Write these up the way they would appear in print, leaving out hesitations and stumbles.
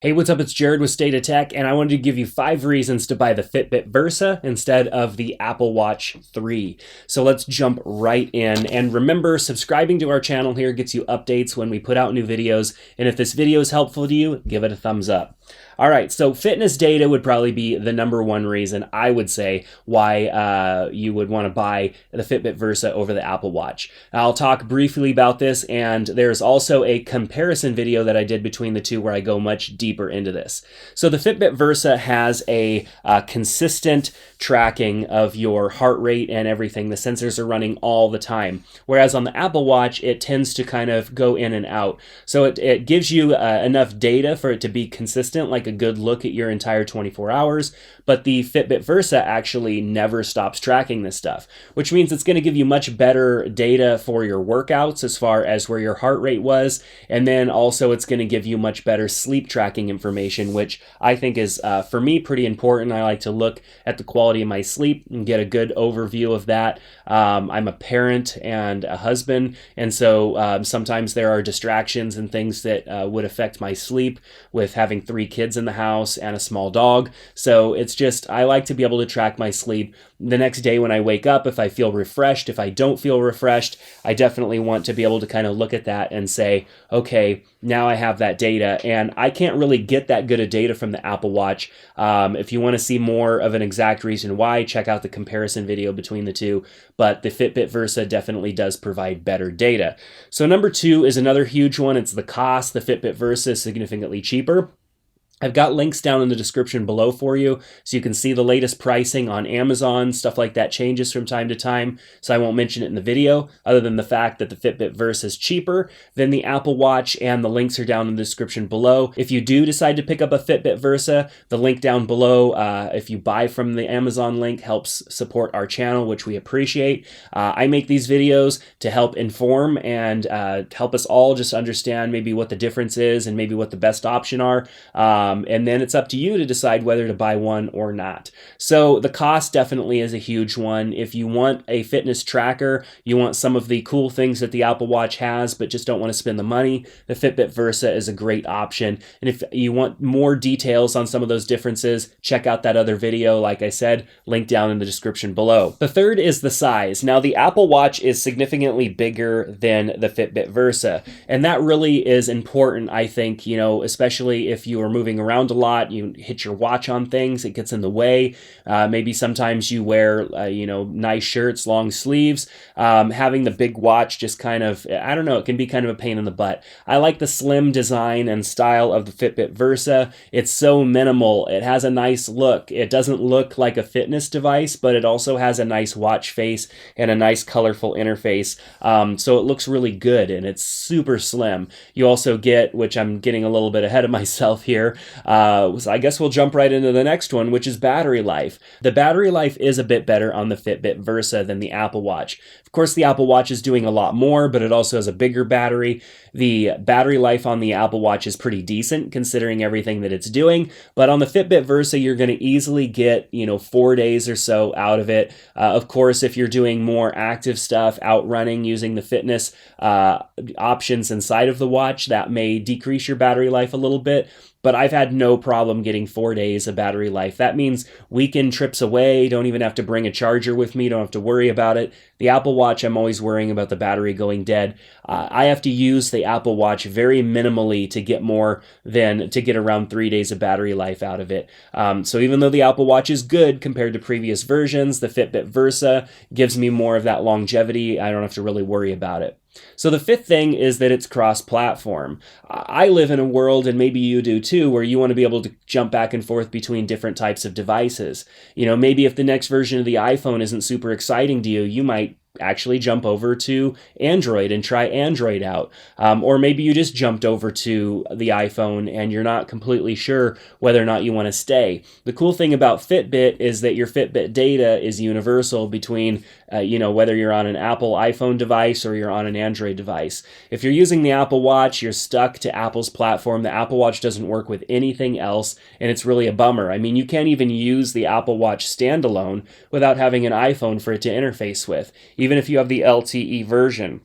Hey, what's up? It's Jared with State of Tech, and I wanted to give you 5 reasons to buy the Fitbit Versa instead of the Apple Watch 3. So let's jump right in. And remember, subscribing to our channel here gets you updates when we put out new videos. And if this video is helpful to you, give it a thumbs up. All right, so fitness data would probably be the #1 reason I would say why you would want to buy the Fitbit Versa over the Apple Watch. I'll talk briefly about this, and there's also a comparison video that I did between the two where I go much deeper into this. So the Fitbit Versa has a consistent tracking of your heart rate and everything. The sensors are running all the time, whereas on the Apple Watch, it tends to kind of go in and out. So it gives you enough data for it to be consistent, like a good look at your entire 24 hours, but the Fitbit Versa actually never stops tracking this stuff, which means it's going to give you much better data for your workouts as far as where your heart rate was, and then also it's going to give you much better sleep tracking information, which I think is, for me, pretty important. I like to look at the quality of my sleep and get a good overview of that. I'm a parent and a husband, and so sometimes there are distractions and things that would affect my sleep with having 3 kids in the house and a small dog. So it's just, I like to be able to track my sleep the next day when I wake up. If I feel refreshed, if I don't feel refreshed, I definitely want to be able to kind of look at that and say, okay, now I have that data. And I can't really get that good of data from the Apple Watch. If you want to see more of an exact reason why, check out the comparison video between the two. But the Fitbit Versa definitely does provide better data. So #2 is another huge one. It's the cost. The Fitbit Versa is significantly cheaper. I've got links down in the description below for you, so you can see the latest pricing on Amazon. Stuff like that changes from time to time, so I won't mention it in the video, other than the fact that the Fitbit Versa is cheaper than the Apple Watch, and the links are down in the description below. If you do decide to pick up a Fitbit Versa, the link down below, if you buy from the Amazon link, helps support our channel, which we appreciate. I make these videos to help inform and help us all just understand maybe what the difference is and maybe what the best option are. And then it's up to you to decide whether to buy one or not. So the cost definitely is a huge one. If you want a fitness tracker, you want some of the cool things that the Apple Watch has, but just don't want to spend the money, the Fitbit Versa is a great option. And if you want more details on some of those differences, check out that other video, like I said, link down in the description below. The third is the size. Now, the Apple Watch is significantly bigger than the Fitbit Versa, and that really is important, I think, you know, especially if you are moving around a lot, you hit your watch on things, it gets in the way. Maybe sometimes you wear, nice shirts, long sleeves. Having the big watch just kind of, I don't know, it can be kind of a pain in the butt. I like the slim design and style of the Fitbit Versa. It's so minimal. It has a nice look. It doesn't look like a fitness device, but it also has a nice watch face and a nice colorful interface. So it looks really good, and it's super slim. You also get, which I'm getting a little bit ahead of myself here, so I guess we'll jump right into the next one, which is battery life. The battery life is a bit better on the Fitbit Versa than the Apple Watch. Of course, the Apple Watch is doing a lot more, but it also has a bigger battery. The battery life on the Apple Watch is pretty decent considering everything that it's doing, but on the Fitbit Versa, you're going to easily get, 4 days or so out of it. Of course, if you're doing more active stuff, out running, using the fitness options inside of the watch, that may decrease your battery life a little bit. But I've had no problem getting 4 days of battery life. That means weekend trips away, don't even have to bring a charger with me, don't have to worry about it. The Apple Watch, I'm always worrying about the battery going dead. I have to use the Apple Watch very minimally to get around 3 days of battery life out of it. So even though the Apple Watch is good compared to previous versions, the Fitbit Versa gives me more of that longevity. I don't have to really worry about it. So the fifth thing is that it's cross-platform. I live in a world, and maybe you do too, where you want to be able to jump back and forth between different types of devices. Maybe if the next version of the iPhone isn't super exciting to you, you might actually jump over to Android and try Android out. Or maybe you just jumped over to the iPhone and you're not completely sure whether or not you want to stay. The cool thing about Fitbit is that your Fitbit data is universal between, whether you're on an Apple iPhone device or you're on an Android device. If you're using the Apple Watch, you're stuck to Apple's platform. The Apple Watch doesn't work with anything else, and it's really a bummer. I mean, you can't even use the Apple Watch standalone without having an iPhone for it to interface with, even if you have the LTE version.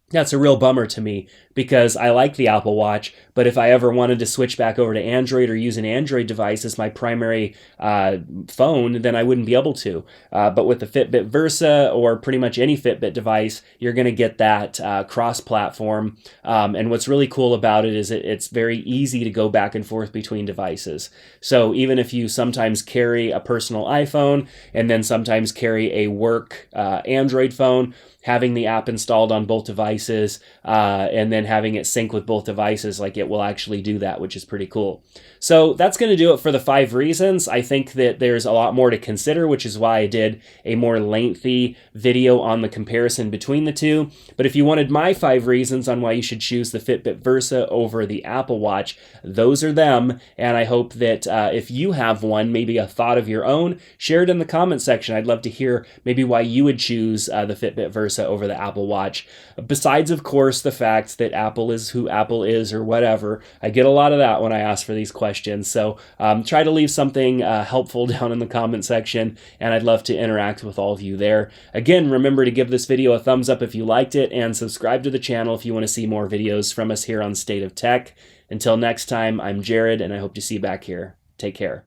That's a real bummer to me, because I like the Apple Watch, but if I ever wanted to switch back over to Android or use an Android device as my primary phone, then I wouldn't be able to. But with the Fitbit Versa or pretty much any Fitbit device, you're going to get that cross-platform. And what's really cool about it is it's very easy to go back and forth between devices. So even if you sometimes carry a personal iPhone and then sometimes carry a work Android phone, having the app installed on both devices and then having it sync with both devices, like it will actually do that, which is pretty cool. So that's going to do it for the 5 reasons. I think that there's a lot more to consider, which is why I did a more lengthy video on the comparison between the two. But if you wanted my 5 reasons on why you should choose the Fitbit Versa over the Apple Watch, those are them. And I hope that if you have one, maybe a thought of your own, share it in the comment section. I'd love to hear maybe why you would choose the Fitbit Versa over the Apple Watch. Besides, of course, the fact that Apple is who Apple is or whatever. I get a lot of that when I ask for these questions. So try to leave something helpful down in the comment section, and I'd love to interact with all of you there. Again, remember to give this video a thumbs up if you liked it, and subscribe to the channel if you want to see more videos from us here on State of Tech. Until next time, I'm Jared, and I hope to see you back here. Take care.